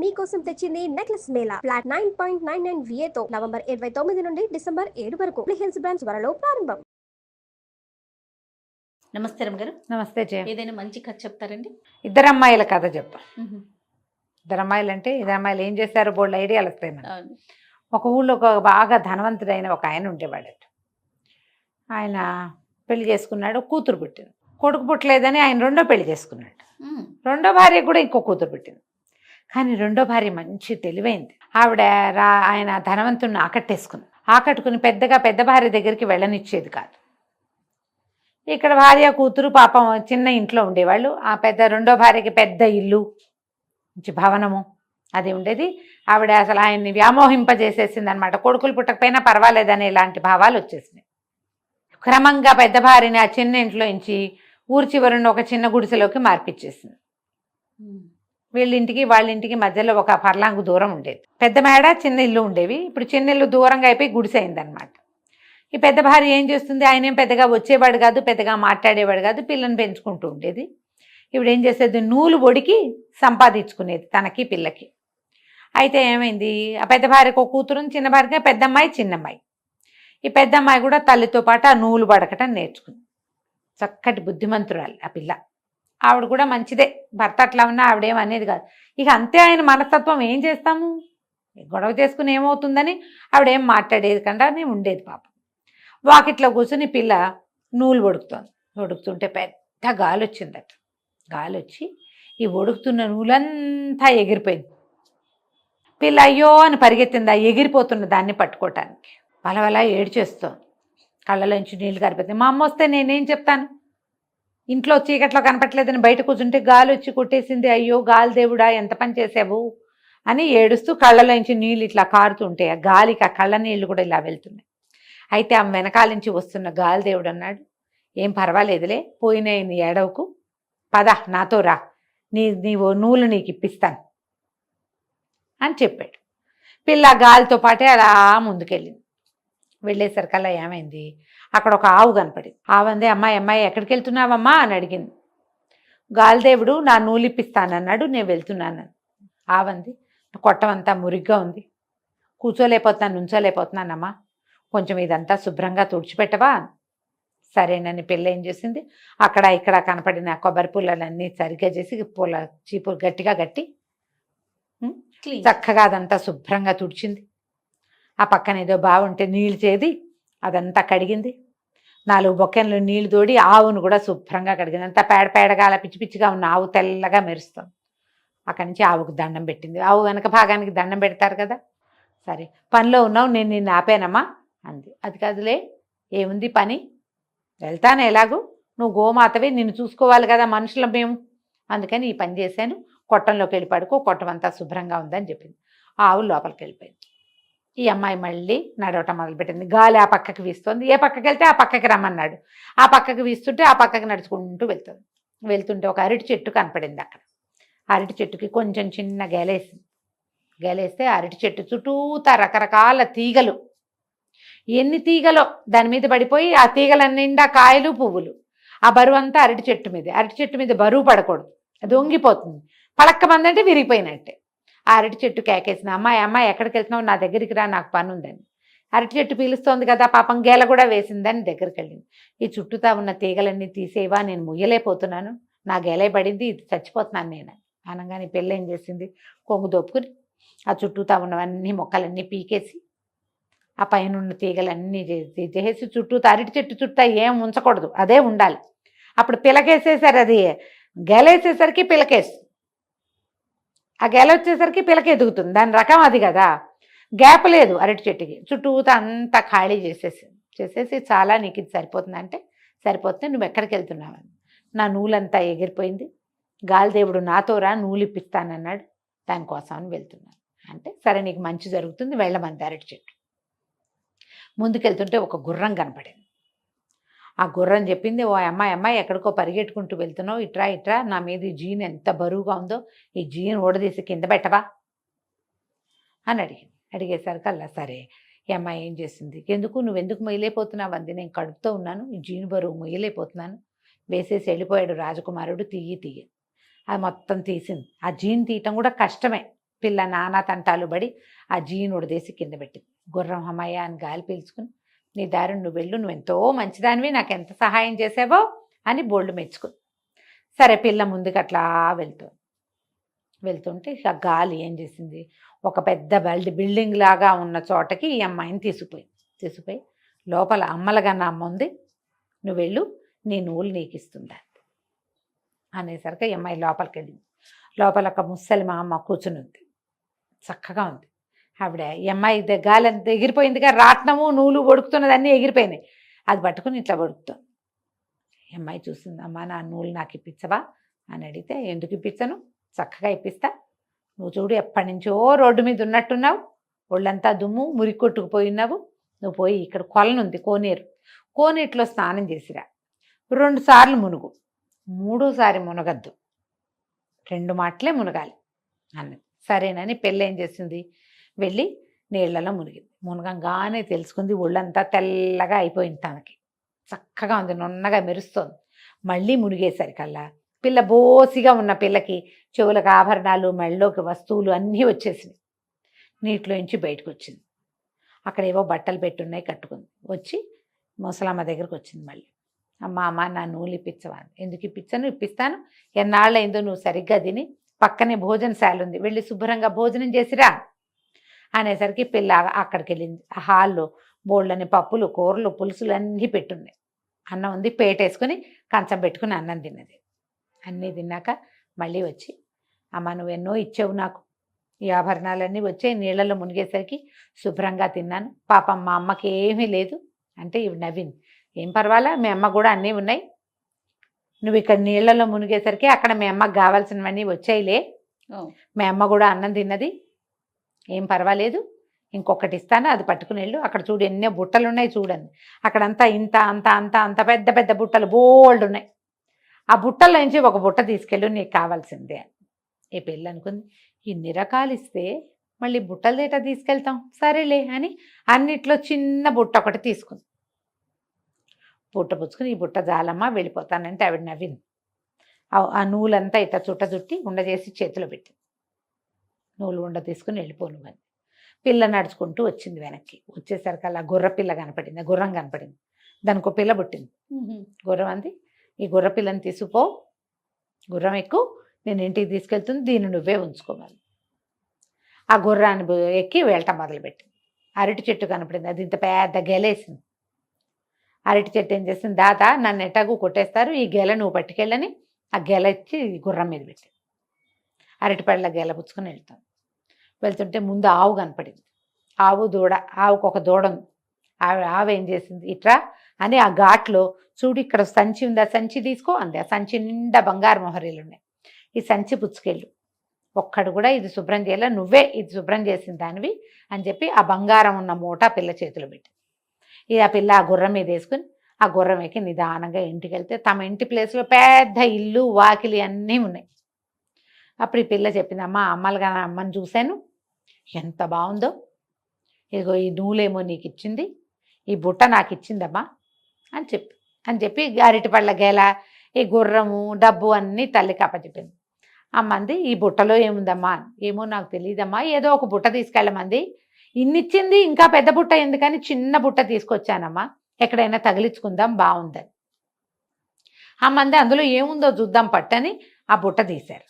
మీకోసం తెచ్చింది necklace Mela flat 9.99 VAతో November 29 నుండి డిసెంబర్ 7 వరకు హిల్స్ బ్రాంచ్ త్వరలో ప్రారంభం. నమస్తే గారు. నమస్తే జయ. ఏదైనా మంచి కథ చెప్తారండి? ఇద్దరు అమ్మాయిల కథ చెప్తా. ఇద్దరు అమ్మాయిలు అంటే ఇద్దరు అమ్మాయిలు ఏం చేశారో బోల్డ్ ఐడియాలు వస్తాయి మనకి. ఒక ఊళ్ళో ఒక బాగా ధనవంతుడైన ఒక ఆయన ఉండేవాడట. ఆయన పెళ్లి చేసుకున్నాడు, కూతురు పుట్టింది. కొడుకు పుట్టలేదని ఆయన రెండో పెళ్లి చేసుకున్నాడు. రెండో భార్య కూడా ఇంకో కూతురు పుట్టింది. కానీ రెండో భార్య మంచి తెలివైంది. ఆవిడ ఆయన ధనవంతుడిని ఆకట్టుకుని పెద్ద భార్య దగ్గరికి వెళ్ళనిచ్చేది కాదు. ఇక్కడ భార్య కూతురు పాపం చిన్న ఇంట్లో ఉండేవాళ్ళు. ఆ రెండో భార్యకి పెద్ద ఇల్లు, మంచి భవనము అది ఉండేది. ఆవిడ అసలు ఆయన్ని వ్యామోహింపజేసేసింది అనమాట. కొడుకులు పుట్టకపోయినా పర్వాలేదని ఇలాంటి భావాలు వచ్చేసినాయి. క్రమంగా పెద్ద భార్యని ఆ చిన్న ఇంట్లో నుంచి ఊరి చివరిన ఒక చిన్న గుడిసెలోకి మార్పిచ్చేసింది. వీళ్ళింటికి వాళ్ళింటికి మధ్యలో ఒక పర్లాంగు దూరం ఉండేది. పెద్ద మేడ చిన్న ఇల్లు ఉండేవి. ఇప్పుడు చిన్న ఇల్లు దూరంగా అయిపోయి గుడిసె అయిందనమాట. ఈ పెద్ద భార్య ఏం చేస్తుంది, ఆయన ఏం పెద్దగా వచ్చేవాడు కాదు, పెద్దగా మాట్లాడేవాడు కాదు, పిల్లని పెంచుకుంటూ ఉండేది. ఇప్పుడు ఏం చేసేది, నూలు బొడికి సంపాదించుకునేది తనకి పిల్లకి. అయితే ఏమైంది, ఆ పెద్ద భార్యకు ఒక కూతురు, చిన్న భార్యకి పెద్దమ్మాయి చిన్నమ్మాయి. ఈ పెద్దమ్మాయి కూడా తల్లితో పాటు ఆ నూలు బడకటం నేర్చుకుంది. చక్కటి బుద్ధిమంతురాలు ఆ పిల్ల. ఆవిడ కూడా మంచిదే, భర్త అట్లా ఉన్నా ఆవిడేమనేది కాదు. ఇక అంతే ఆయన మనస్తత్వం, ఏం చేస్తాము, గొడవ చేసుకుని ఏమవుతుందని ఆవిడేం మాట్లాడేది కంటే ఉండేది. పాపం వాకిట్లో కూర్చుని పిల్ల నూలు ఒడుకుతుంటే పెద్ద గాలి వచ్చిందట. గాలి వచ్చి ఈ ఒడుకుతున్న నూలంతా ఎగిరిపోయింది. పిల్ల అయ్యో అని పరిగెత్తింది ఆ ఎగిరిపోతున్న దాన్ని పట్టుకోవటానికి. పలవలా ఏడ్చేస్తోంది, కళ్ళలోంచి నీళ్ళు గారిపోతుంది. మా అమ్మ వస్తే నేనేం చెప్తాను, ఇంట్లో చీకట్లో కనపట్లేదని బయట కూర్చుంటే గాలి వచ్చి కొట్టేసింది, అయ్యో గాలి దేవుడా ఎంత పని చేసావు అని ఏడుస్తూ కళ్ళలోంచి నీళ్ళు ఇట్లా కారుతుంటే ఆ గాలికి ఆ కళ్ళ నీళ్ళు కూడా ఇలా వెళ్తున్నాయి. అయితే ఆ వెనకాల నుంచి వస్తున్న గాలి దేవుడు అన్నాడు, ఏం పర్వాలేదులే, పోయిన నీ ఏడవకు, పద నాతో రా, నీవు నూలు నీకు ఇప్పిస్తాను అని చెప్పాడు. పిల్ల గాలితో పాటే అలా ముందుకెళ్ళింది. వెళ్ళేసరికల్లా ఏమైంది, అక్కడ ఒక ఆవు కనపడింది. ఆవంది, అమ్మాయి ఎక్కడికి వెళ్తున్నావమ్మా అని అడిగింది. గాలిదేవుడు నా నూలు ఇప్పిస్తానన్నాడు, నేను వెళ్తున్నాను. ఆవంది, కొట్టమంతా మురిగ్గా ఉంది, కూర్చోలేకపోతున్నాను, నుంచోలేకపోతున్నానమ్మా, కొంచెం ఇదంతా శుభ్రంగా తుడిచిపెట్టవా. సరేనని పిల్ల ఏం చేసింది, అక్కడ ఇక్కడ కనపడిన కొబ్బరి పుల్లలన్నీ సరిగ్గా చేసి చీపురు గట్టిగా కట్టి చక్కగా అదంతా శుభ్రంగా తుడిచింది. ఆ పక్కన ఏదో బాగుంటే నీళ్ళు చేది అదంతా కడిగింది. 4 బొక్కెన్లు నీళ్లు తోడి ఆవును కూడా శుభ్రంగా కడిగింది. అంతా పేడగా అలా పిచ్చి పిచ్చిగా ఉన్న ఆవు తెల్లగా మెరుస్తుంది. అక్కడి నుంచి ఆవుకు దండం పెట్టింది. ఆవు వెనక భాగానికి దండం పెడతారు కదా. సరే పనిలో ఉన్నావు, నేను నిన్ను ఆపానమ్మా అంది. అది కాదులే, ఏముంది పని, వెళ్తాను ఎలాగూ, నువ్వు గోమాతవి, నిన్ను చూసుకోవాలి కదా మనుషులం మేము, అందుకని ఈ పని చేశాను, కొట్టంలోకి వెళ్ళి పడుకో, కొట్టం అంతా శుభ్రంగా ఉందని చెప్పింది. ఆవు లోపలికి వెళ్ళిపోయింది. ఈ అమ్మాయి మళ్ళీ నడవటం మొదలుపెట్టింది. గాలి ఆ పక్కకి వీస్తుంది, ఏ పక్కకి వెళ్తే ఆ పక్కకి రమ్మన్నాడు. ఆ పక్కకి వీస్తుంటే ఆ పక్కకి నడుచుకుంటూ వెళ్తుంటే ఒక అరటి చెట్టు కనపడింది. అక్కడ అరటి చెట్టుకి కొంచెం చిన్న గేలేస్తే అరటి చెట్టు చుట్టూతా రకరకాల తీగలు, ఎన్ని తీగలో దాని మీద పడిపోయి ఆ తీగల నిండా కాయలు పువ్వులు. ఆ బరువు అంతా అరటి చెట్టు మీద బరువు పడకూడదు, అది వంగిపోతుంది. పడక్కమందంటే విరిగిపోయినట్టే. ఆ అరటి చెట్టు కేకేసిన, అమ్మాయి ఎక్కడికి వెళ్తున్నావు, నా దగ్గరికి రా, నాకు పని ఉందని. అరటి చెట్టు పీలుస్తోంది కదా, పాపం గేల కూడా వేసిందని దగ్గరికి వెళ్ళింది. ఈ చుట్టూతా ఉన్న తీగలన్నీ తీసేవా, నేను ముయ్యలేకపోతున్నాను, నా గేలే పడింది, ఇది చచ్చిపోతున్నాను నేను అనగానే పిల్ల ఏం చేసింది, కొంగు దొప్పుకుని ఆ చుట్టూతా ఉన్నవన్నీ మొక్కలన్నీ పీకేసి ఆ పైన ఉన్న తీగలన్నీ చేసి చుట్టూతా అరటి చెట్టు చుట్టూ ఏం ఉంచకూడదు, అదే ఉండాలి. అప్పుడు పిలకేసేసారు, అది గేలేసేసరికి పిలకేసి ఆ గెల వచ్చేసరికి పిలక ఎదుగుతుంది, దాని రకం అది కదా. గ్యాప్ లేదు అరటి చెట్టుకి, చుట్టూతా అంతా ఖాళీ చేసేసి చాలా నీకు ఇది సరిపోతుందంటే సరిపోతుంది, నువ్వు ఎక్కడికి వెళ్తున్నావని. నా నూలంతా ఎగిరిపోయింది, గాలిదేవుడు నాతో రా, నూలు ఇప్పిస్తానన్నాడు, దానికోసం అని వెళ్తున్నాను అంటే, సరే నీకు మంచి జరుగుతుంది, వెళ్ళమంది. అరటి చెట్టు ముందుకెళ్తుంటే ఒక గుర్రం కనపడింది. ఆ గుర్రం చెప్పింది, ఓ అమ్మాయి ఎక్కడికో పరిగెట్టుకుంటూ వెళ్తున్నావు, ఇట్రా, నా మీద ఈ జీన్ ఎంత బరువుగా ఉందో, ఈ జీన్ ఓడదీసి కింద పెట్టవా అని అడిగేసరికల్లా సరే. ఈ అమ్మాయి ఏం చేసింది, నువ్వెందుకు మొయ్యలేకపోతున్నావు అంది. నేను కడుపుతో ఉన్నాను, ఈ జీన్ బరువు మొయ్యలేకపోతున్నాను, వేసేసి వెళ్ళిపోయాడు రాజకుమారుడు, తీయి అది మొత్తం తీసింది. ఆ జీన్ తీయటం కూడా కష్టమే, పిల్ల నానా తంటాలు పడి ఆ జీను ఉడదేసి కింద పెట్టింది. గుర్రం అమ్మయ్య అని గాలి పీల్చుకుని, నీ దారి నువ్వు వెళ్ళు, నువ్వు ఎంతో మంచిదానివి, నాకు ఎంత సహాయం చేసావో అని బోల్డ్ మెచ్చుకుంది. సరే పిల్ల ముందుకు అట్లా వెళ్తుంటే ఇక గాలి ఏం చేసింది, ఒక పెద్ద బిల్డింగ్ లాగా ఉన్న చోటకి ఈ అమ్మాయిని తీసుకుపోయి లోపల అమ్మలగన్న అమ్మ ఉంది, నువ్వు వెళ్ళు, నీ నువ్వులు నీకు ఇస్తుందా అనేసరికి ఈ అమ్మాయి లోపలికి వెళ్ళింది. లోపల ఒక ముసలి మా అమ్మ కూర్చుని ఉంది, చక్కగా ఉంది ఆవిడ. ఈ అమ్మాయి గాలి అంత ఎగిరిపోయిందిగా, రాట్నము నూలు వడుకుతున్నది అన్నీ ఎగిరిపోయినాయి, అది పట్టుకుని ఇట్లా వడుకుతుంది. ఈ అమ్మాయి చూస్తుంది, అమ్మ నా నూలు నాకు ఇప్పించవా అని అడిగితే, ఎందుకు ఇప్పించను, చక్కగా ఇప్పిస్తా, నువ్వు చూడు ఎప్పటి నుంచో రోడ్డు మీద ఉన్నట్టున్నావు, ఒళ్ళంతా దుమ్ము మురికి కొట్టుకుపోయినావు, నువ్వు పోయి ఇక్కడ కొలనుంది కోనేరులో స్నానం చేసిరా, 2 సార్లు మునుగు, 3ఓసారి మునగద్దు, 2 మాటలే మునగాలి అన్నది. సరేనని పెళ్ళి ఏం చేసింది, వెళ్ళి నీళ్లలో మునిగింది. మునగంగానే తెలుసుకుంది ఒళ్ళంతా తెల్లగా అయిపోయింది, తనకి చక్కగా ఉంది, నున్నగా మెరుస్తోంది. మళ్ళీ మునిగేసరికల్లా పిల్ల బోసిగా ఉన్న పిల్లకి చెవులకు ఆభరణాలు, మెళ్ళలోకి వస్తువులు అన్నీ వచ్చేసినాయి. నీటిలోంచి బయటకు వచ్చింది. అక్కడ ఏవో బట్టలు పెట్టున్నాయి, కట్టుకుంది. వచ్చి ముసలమ్మ దగ్గరకు వచ్చింది. మళ్ళీ అమ్మ నా నూలు ఇప్పించవా, ఎందుకు ఇప్పించాను, ఇప్పిస్తాను, ఎన్నాళ్ళైందో నువ్వు సరిగ్గా తిని, పక్కనే భోజనశాల ఉంది, వెళ్ళి శుభ్రంగా భోజనం చేసిరా అనేసరికి పిల్ల అక్కడికి వెళ్ళింది. ఆ హాల్లో బోళ్ళని పప్పులు, కూరలు, పులుసులు అన్నీ పెట్టున్నాయి. అన్నం ఉంది, పేటేసుకుని కంచం పెట్టుకుని అన్నం తిన్నది. అన్నీ తిన్నాక మళ్ళీ వచ్చి, అమ్మ నువ్వు ఎన్నో ఇచ్చావు నాకు, ఈ ఆభరణాలన్నీ వచ్చాయి, నీళ్ళలో మునిగేసరికి శుభ్రంగా తిన్నాను, పాపం మా అమ్మకి ఏమీ లేదు అంటే ఇవి నవ్వింది. ఏం పర్వాలా, మీ అమ్మ కూడా అన్నీ ఉన్నాయి, నువ్వు ఇక్కడ నీళ్ళలో మునిగేసరికి అక్కడ మీ అమ్మకి కావాల్సినవన్నీ వచ్చాయిలే, మీ అమ్మ కూడా అన్నం తిన్నది, ఏం పర్వాలేదు, ఇంకొకటి ఇస్తాను, అది పట్టుకుని వెళ్ళు, అక్కడ చూడు ఎన్నో బుట్టలు ఉన్నాయి చూడండి, అక్కడంతా ఇంత అంత అంత అంత పెద్ద పెద్ద బుట్టలు బోల్డ్ ఉన్నాయి, ఆ బుట్టల నుంచి ఒక బుట్ట తీసుకెళ్ళు, నీకు కావాల్సిందే అని. ఈ పెళ్ళి అనుకుంది, ఇన్ని రకాలు ఇస్తే మళ్ళీ బుట్టల దేట తీసుకెళ్తాం, సరేలే అని అన్నిట్లో చిన్న బుట్ట ఒకటి తీసుకుంది. బుట్ట పుచ్చుకుని, ఈ బుట్ట జాలమ్మ వెళ్ళిపోతానంటే ఆవిడ నవ్వింది. ఆ నూలంతా ఇట్లా చుట్టి ఉండ చేసి చేతిలో పెట్టింది. నూలు ఉండ తీసుకుని వెళ్ళిపోను అని. పిల్ల నడుచుకుంటూ వచ్చింది. వెనక్కి వచ్చేసరికి అలా గుర్రపిల్ల కనపడింది, గుర్రం కనపడింది, దానికి ఒక పిల్ల పుట్టింది. గుర్రం అంది, ఈ గుర్రపిల్లని తీసుకుపో, గుర్రం ఎక్కువ, నేను ఇంటికి తీసుకెళ్తుంది, దీన్ని నువ్వే ఉంచుకోవాలి. ఆ గుర్రాన్ని ఎక్కి వెళ్ళటం మొదలుపెట్టింది. అరటి చెట్టు కనపడింది, అది ఇంత పెద్ద గెలేసింది. అరటి చెట్టు ఏం చేసింది, దాత నన్ను ఎటాగు కొట్టేస్తారు, ఈ గెల నువ్వు పట్టుకెళ్ళని ఆ గెల ఇచ్చి గుర్రం మీద పెట్టింది. అరటి పళ్ళ గెల పుచ్చుకొని వెళ్తుంటే ముందు ఆవు కనపడింది. ఆవు దూడ, ఆవుకు ఒక దూడ ఉంది. ఆవు ఏం చేసింది, ఇట్రా అని ఆ ఘాట్లో చూడు ఇక్కడ సంచి ఉంది, ఆ సంచి తీసుకో అంది. ఆ సంచి నిండా బంగారు మొహరీలు ఉన్నాయి, ఈ సంచి పుచ్చుకెళ్ళు, ఒక్కడు కూడా ఇది శుభ్రం చేయాల, నువ్వే ఇది శుభ్రం చేసిన దానివి అని చెప్పి ఆ బంగారం ఉన్న మూట పిల్ల చేతిలో పెట్టి, ఇది ఆ పిల్ల ఆ గుర్రం మీద వేసుకుని ఆ గుర్రం ఎక్కి నిదానంగా ఇంటికి వెళ్తే తమ ఇంటి ప్లేస్లో పెద్ద ఇల్లు వాకిలి అన్నీ ఉన్నాయి. అప్పుడు ఈ పిల్ల చెప్పింది, అమ్మలుగా అమ్మని చూశాను, ఎంత బాగుందో, ఇదిగో ఈ నూలేమో నీకు ఇచ్చింది, ఈ బుట్ట నాకు ఇచ్చిందమ్మా అని చెప్పి అరటి పళ్ళ గేల, ఈ గుర్రము, డబ్బు అన్నీ తల్లికి అప్పచెప్పింది. అమ్మంది, ఈ బుట్టలో ఏముందమ్మా, ఏమో నాకు తెలియదమ్మా, ఏదో ఒక బుట్ట తీసుకెళ్ళమంది, ఇన్నిచ్చింది, ఇంకా పెద్ద బుట్ట ఎందుకని చిన్న బుట్ట తీసుకొచ్చానమ్మా, ఎక్కడైనా తగిలించుకుందాం బాగుందని. అమ్మంది, అందులో ఏముందో చూద్దాం పట్టని ఆ బుట్ట తీశారు.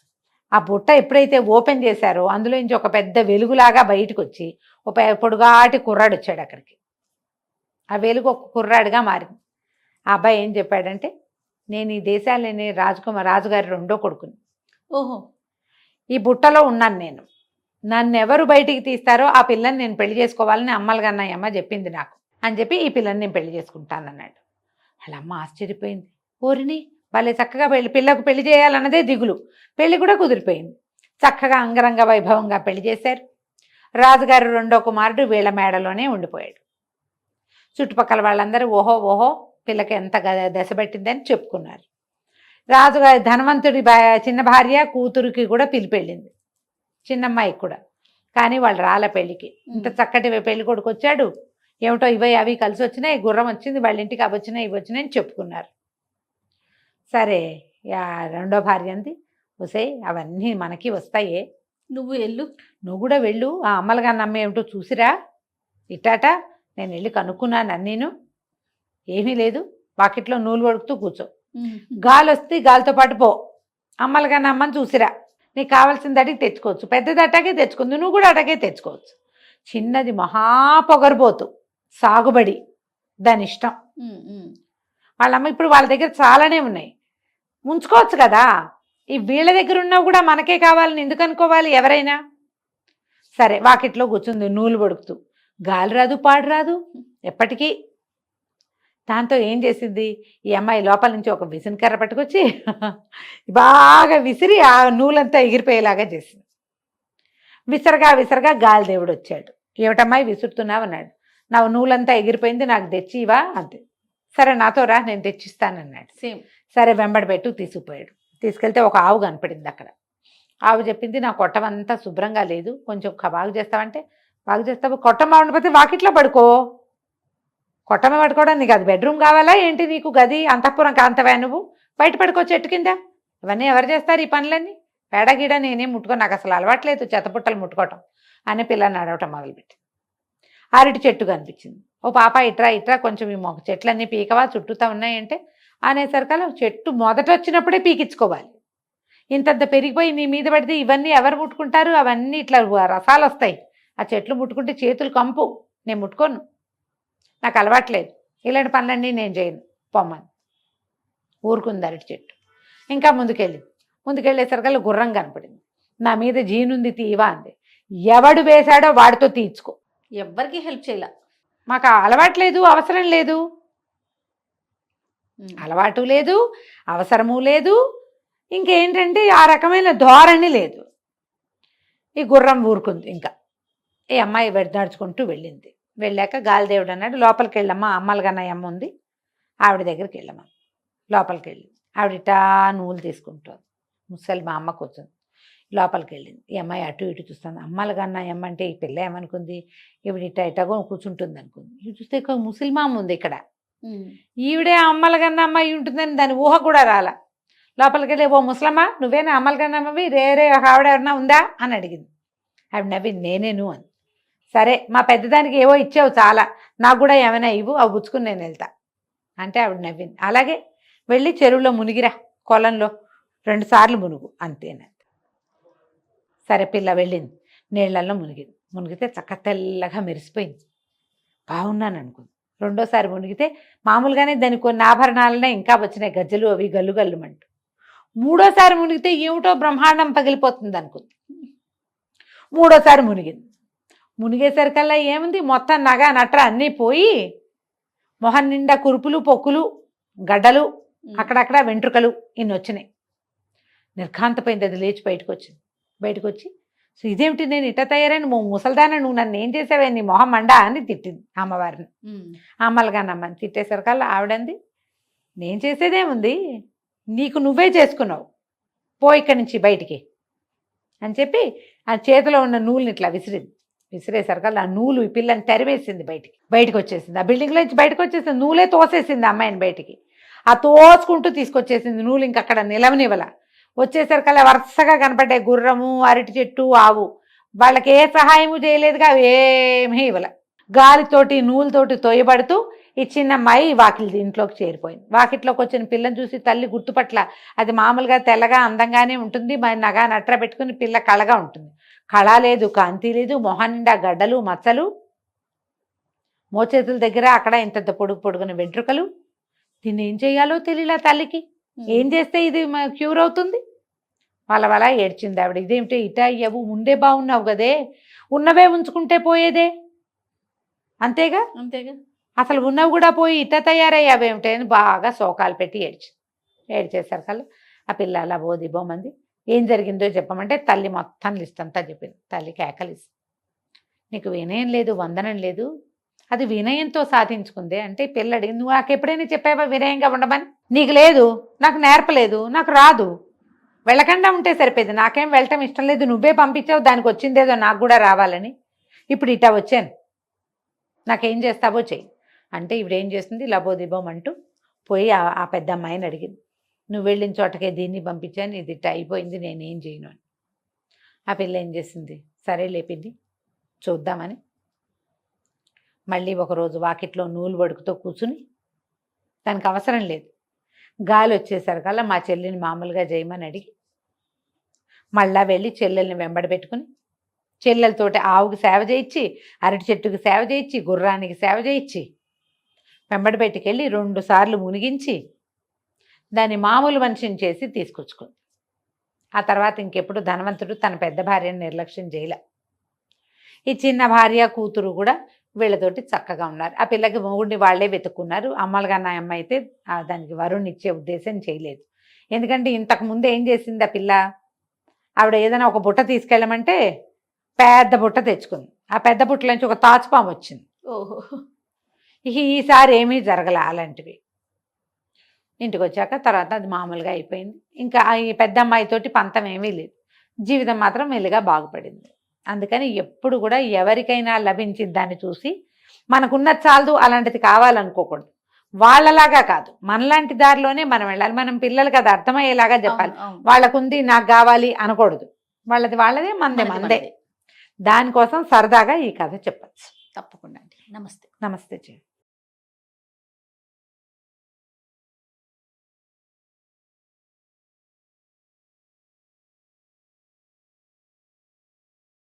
ఆ బుట్ట ఎప్పుడైతే ఓపెన్ చేశారో అందులో నుంచి ఒక పెద్ద వెలుగులాగా బయటకు వచ్చి ఒక పొడుగాటి కుర్రాడు వచ్చాడు అక్కడికి. ఆ వెలుగు ఒక కుర్రాడుగా మారింది. ఆ అబ్బాయి ఏం చెప్పాడంటే, నేను ఈ దేశాలని రాజుగారి 2వ కొడుకుని, ఓహో, ఈ బుట్టలో ఉన్నాను నేను, నన్ను ఎవరు బయటికి తీస్తారో ఆ పిల్లని నేను పెళ్లి చేసుకోవాలని అమ్మలుగన్నయ్యమ్మ చెప్పింది నాకు అని చెప్పి ఈ పిల్లని నేను పెళ్లి చేసుకుంటానన్నాడు. వాళ్ళ అమ్మ ఆశ్చర్యపోయింది. ఓరిని భలే చక్కగా పిల్లకు పెళ్లి చేయాలన్నదే దిగులు, పెళ్లి కూడా కుదిరిపోయింది. చక్కగా అంగరంగ వైభవంగా పెళ్లి చేశారు. రాజుగారు 2వ కుమారుడు వీళ్ళ మేడలోనే ఉండిపోయాడు. చుట్టుపక్కల వాళ్ళందరూ ఓహో పిల్లకి ఎంత దశ పట్టిందని చెప్పుకున్నారు. రాజుగారి ధనవంతుడి చిన్న భార్య కూతురికి కూడా పిలిపెళ్ళింది, చిన్నమ్మాయికి కూడా. కానీ వాళ్ళు రాల పెళ్ళికి. ఇంత చక్కటి పెళ్లి కొడుకు వచ్చాడు, ఏమిటో ఇవి అవి కలిసి వచ్చినాయి, గుర్రం వచ్చింది, వాళ్ళ ఇంటికి అవి వచ్చినాయి ఇవి వచ్చినాయి అని చెప్పుకున్నారు. సరే 2వ భార్య అంది, వసే అవన్నీ మనకి వస్తాయే, నువ్వు ఎల్లు. నువ్వు కూడా వెళ్ళు, ఆ అమ్మలుగా నమ్మ ఏమిటో చూసిరా ఇట్టాట. నేను వెళ్ళి కనుక్కున్నాను నేను, ఏమీ లేదు, వాకిట్లో నూలు వడుకుతూ కూర్చో, గాలి వస్తే గాలితో పాటు పో, అమ్మలుగా నమ్మని చూసిరా, నీకు కావాల్సింది అడిగి తెచ్చుకోవచ్చు, పెద్దది అటాగే తెచ్చుకుంది, నువ్వు కూడా అటాగే తెచ్చుకోవచ్చు. చిన్నది మహా పొగరబోతు, సాగుబడి, దాని ఇష్టం. వాళ్ళమ్మ ఇప్పుడు వాళ్ళ దగ్గర చాలానే ఉన్నాయి, ఉంచుకోవచ్చు కదా. ఈ వీళ్ళ దగ్గర ఉన్నా కూడా మనకే కావాలని ఎందుకు అనుకోవాలి ఎవరైనా. సరే వాకిట్లో కూర్చుంది నూలు పడుకుతూ, గాలి రాదు పాడు రాదు ఎప్పటికీ. దాంతో ఏం చేసింది ఈ అమ్మాయి, లోపల నుంచి ఒక విసినకర్ర పట్టుకొచ్చి బాగా విసిరి ఆ నూలంతా ఎగిరిపోయేలాగా చేసింది. విసరగా విసరగా గాలిదేవుడు వచ్చాడు. ఏమిటమ్మాయి విసురుతున్నావు అన్నాడు. నా నూలంతా ఎగిరిపోయింది, నాకు తెచ్చివా అంతే. సరే నాతో రా, నేను తెచ్చిస్తానన్నాడు. సేమ్. సరే వెంబడి పెట్టు తీసుకుపోయాడు. తీసుకెళ్తే ఒక ఆవు కనపడింది అక్కడ. ఆవు చెప్పింది, నా కొట్టమంతా శుభ్రంగా లేదు, కొంచెం బాగు చేస్తావంటే బాగు చేస్తావు. కొట్టం బాగుండిపోతే వాకిట్లో పడుకో. కొట్టమే పడుకోవడం నీకు అది బెడ్రూమ్ కావాలా ఏంటి, నీకు గది అంతఃపురం కాంతవా నువ్వు, బయట పడుకో చెట్టు కింద. ఇవన్నీ ఎవరు చేస్తారు ఈ పనులన్నీ, పేడగీడ నేనేం ముట్టుకో, నాకు అసలు అలవాట్లేదు చెత్తపుట్టలు ముట్టుకోవటం అని పిల్లని అడవటం మొదలుపెట్టి. అరటి చెట్టు కనిపించింది. ఓ పాప ఇట్రా ఇట్రా, కొంచెం ఈ మొక్క చెట్లన్నీ పీకవా, చుట్టూతా ఉన్నాయంటే అనేసరికల్లా చెట్టు మొదట వచ్చినప్పుడే పీకించుకోవాలి. ఇంతంత పెరిగిపోయి నీ మీద పడితే ఇవన్నీ ఎవరు ముట్టుకుంటారు, అవన్నీ ఇట్లా రసాలు వస్తాయి, ఆ చెట్లు ముట్టుకుంటే చేతులు కంపు, నేను ముట్టుకోను, నాకు అలవాట్లేదు, ఇలాంటి పనులన్నీ నేను చేయను పొమ్మని ఊరుకుంది అరటి చెట్టు. ఇంకా ముందుకెళ్ళేసరికల్లా గుర్రం కనపడింది. నా మీద జీనుంది తీవా అంది. ఎవడు వేశాడో వాడితో తీర్చుకో, ఎవ్వరికి హెల్ప్ చేయాల, మాకు అలవాట్లేదు, అవసరం లేదు, అలవాటు లేదు, అవసరము లేదు, ఇంకేంటంటే ఆ రకమైన ధోరణి లేదు. ఈ గుర్రం ఊరుకుంది. ఇంకా ఈ అమ్మాయి నడుచుకుంటూ వెళ్ళింది. వెళ్ళాక గాలిదేవుడు అన్నాడు, లోపలికి వెళ్ళమ్మా, అమ్మలుగా అమ్మ ఉంది, ఆవిడ దగ్గరికి వెళ్ళమ్మా. లోపలికి వెళ్ళింది. ఆవిడ నూలు తీసుకుంటుంది. ముసలి మా అమ్మ కూర్చుంది. లోపలికి వెళ్ళింది. ఈ అమ్మాయి అటు ఇటు చూస్తుంది. అమ్మలుగా అమ్మ అంటే ఈ పిల్ల ఏమనుకుంది, ఈవిడ ఇటగో కూర్చుంటుంది అనుకుంది. ఇటు చూస్తే ముసలిమామ ఉంది ఇక్కడ, ఈవిడే అమ్మలుగన్న అమ్మాయి ఉంటుందని దాని ఊహ కూడా రాల. లోపలికి వెళ్ళి, ఓ ముసలమ్మ నువ్వేనా అమ్మలుగన్న అమ్మవి, రే ఆవిడ ఎవరన్నా ఉందా అని అడిగింది. ఆవిడ నవ్వి, నేనేను అని. సరే మా పెద్దదానికి ఏవో ఇచ్చావు చాలా, నాకు కూడా ఏమైనా ఇవ్వు, అవి పుచ్చుకుని నేను వెళ్తా అంటే ఆవిడ నవ్వింది. అలాగే వెళ్ళి చెరువులో మునిగిరా, కొలంలో 2 సార్లు మునుగు అంతేనంత. సరే పిల్ల వెళ్ళింది, నీళ్ళల్లో మునిగితే చక్క తెల్లగా మెరిసిపోయింది. బాగున్నాను అనుకుంది. రెండోసారి మునిగితే మామూలుగానే దానికి కొన్ని ఆభరణాలనే ఇంకా వచ్చినాయి, గజ్జలు అవి గల్లు గల్లుమంటూ. మూడోసారి మునిగితే ఏమిటో బ్రహ్మాండం పగిలిపోతుంది అనుకుంది. మూడోసారి మునిగేసరికల్లా ఏముంది, మొత్తం నగ నట్ర అన్నీ పోయి మొహం నిండా కురుపులు, పొక్కులు, గడ్డలు, అక్కడక్కడ వెంట్రుకలు ఇన్ని వచ్చినాయి. నిర్ఘాంతపోయింది. అది లేచి బయటకు వచ్చి సో ఇదేమిటి, నేను ఇట్ట తయారైన ముసల్దాన, నువ్వు నన్ను ఏం చేసావే, నీ మొహం మండా అని తిట్టింది అమ్మవారిని. అమ్మలుగా నమ్మని తిట్టేసరికల్లా ఆవిడంది, నేను చేసేదేముంది, నీకు నువ్వే చేసుకున్నావు, పో ఇక్కడి నుంచి బయటికి అని చెప్పి ఆ చేతిలో ఉన్న నూలుని ఇట్లా విసిరేసరికల్లా ఆ నూలు ఈ పిల్లని తరివేసింది, బయటికి వచ్చేసింది. ఆ బిల్డింగ్లో నుంచి బయటకు వచ్చేసింది. నూలే తోసేసింది అమ్మాయిని బయటికి. ఆ తోసుకుంటూ తీసుకొచ్చేసింది నూలు, ఇంకక్కడ నిలవనివ్వల. వచ్చేసరికల్లా వరుసగా కనపడ్డాయి గుర్రము, అరటి చెట్టు, ఆవు. వాళ్ళకి ఏ సహాయము చేయలేదుగా, ఏమీ ఇవ్వల. గాలితోటి నూలుతోటి తోయబడుతూ ఈ చిన్న అమ్మాయి ఇంట్లోకి చేరిపోయింది. వాకిట్లోకి వచ్చిన పిల్లని చూసి తల్లి గుర్తుపట్ల. అది మామూలుగా తెల్లగా అందంగానే ఉంటుంది, మరి నగా నట్ర పెట్టుకుని పిల్ల కళగా ఉంటుంది. కళ లేదు, కాంతి లేదు, మొహం నిండా గడ్డలు, మచ్చలు, మోచేతుల దగ్గర అక్కడ ఇంత పొడుగున వెంట్రుకలు. దీన్ని ఏం చేయాలో తెలియలా తల్లికి. ఏం చేస్తే ఇది క్యూర్ అవుతుంది? వాళ్ళ ఏడ్చింది ఆవిడ. ఇదేమిటి ఇటా అయ్యావు, ఉండే బాగున్నావు కదే, ఉన్నవే ఉంచుకుంటే పోయేదే, అంతేగా అసలు ఉన్నవి కూడా పోయి ఇట్ట తయారయ్యావేమిటే అని బాగా శోకాలు పెట్టి ఏడ్చేసరికల్లా ఆ పిల్ల అలా బోమంది. ఏం జరిగిందో చెప్పమంటే తల్లి మొత్తం లిస్ట్ అంతా చెప్పింది. తల్లి కేకలిసి, నీకు వినయం లేదు, వందనం లేదు, అది వినయంతో సాధించుకుందే అంటే పిల్ల అడిగింది, నువ్వు నాకు ఎప్పుడైనా చెప్పావా వినయంగా ఉండమని? నీకు లేదు, నాకు నేర్పలేదు, నాకు రాదు, వెళ్ళకుండా ఉంటే సరిపోయింది, నాకేం వెళ్ళటం ఇష్టం లేదు, నువ్వే పంపించావు, దానికి వచ్చిందేదో నాకు కూడా రావాలని, ఇప్పుడు ఇట్టా వచ్చాను, నాకేం చేస్తావో చెయ్యి అంటే ఇవిడేం చేస్తుంది, లబోదిబోం అంటూ పోయి ఆ పెద్ద అమ్మాయిని అడిగింది, నువ్వు వెళ్ళిన చోటకే దీన్ని పంపించాను, ఇది ఇట్ట అయిపోయింది, నేనేం చేయను అని. ఆ పిల్ల ఏం చేసింది, సరే లేపింది చూద్దామని మళ్ళీ ఒకరోజు వాకిట్లో నూలు వడుకుతో కూర్చుని, దానికి అవసరం లేదు, గాలి వచ్చేసరికల్లా మా చెల్లిని మామూలుగా చేయమని అడిగి మళ్ళా వెళ్ళి చెల్లెల్ని వెంబడి పెట్టుకుని చెల్లెలతోటి ఆవుకి సేవ చేయించి, అరటి చెట్టుకి సేవ చేయించి, గుర్రానికి సేవ చేయించి వెంబడి పెట్టుకెళ్ళి 2 సార్లు మునిగించి దాన్ని మామూలు మనిషిని చేసి తీసుకొచ్చుకుంది. ఆ తర్వాత ఇంకెప్పుడు ధనవంతుడు తన పెద్ద భార్యను నిర్లక్ష్యం చేయలే. ఈ చిన్న భార్య కూతురు కూడా వీళ్ళతోటి చక్కగా ఉన్నారు. ఆ పిల్లకి మొగుడిని వాళ్ళే వెతుక్కున్నారు. అమ్మలుగా అమ్మ అయితే దానికి వరుణ్ ఇచ్చే ఉద్దేశం చేయలేదు. ఎందుకంటే ఇంతకు ముందు ఏం చేసింది ఆ పిల్ల, ఆవిడ ఏదైనా ఒక బుట్ట తీసుకెళ్ళమంటే పెద్ద బుట్ట తెచ్చుకుంది. ఆ పెద్ద బుట్టల నుంచి ఒక తాచుపాము వచ్చింది. ఓహో. ఈసారి ఏమీ జరగల అలాంటివి. ఇంటికి వచ్చాక తర్వాత అది మామూలుగా అయిపోయింది. ఇంకా ఈ పెద్ద అమ్మాయితోటి పంతం ఏమీ లేదు. జీవితం మాత్రం మెల్లిగా బాగుపడింది. అందుకని ఎప్పుడు కూడా ఎవరికైనా లభించిన దాన్ని చూసి మనకున్నది చాలదు అలాంటిది కావాలనుకోకూడదు. వాళ్ళలాగా కాదు, మనలాంటి దారిలోనే మనం వెళ్ళాలి. మనం పిల్లలకి అది అర్థమయ్యేలాగా చెప్పాలి. వాళ్ళకుంది నాకు కావాలి అనకూడదు. వాళ్ళది వాళ్ళదే, మనదే మందే. దానికోసం సరదాగా ఈ కథ చెప్పచ్చు. తప్పకుండా అండి. నమస్తే. నమస్తే.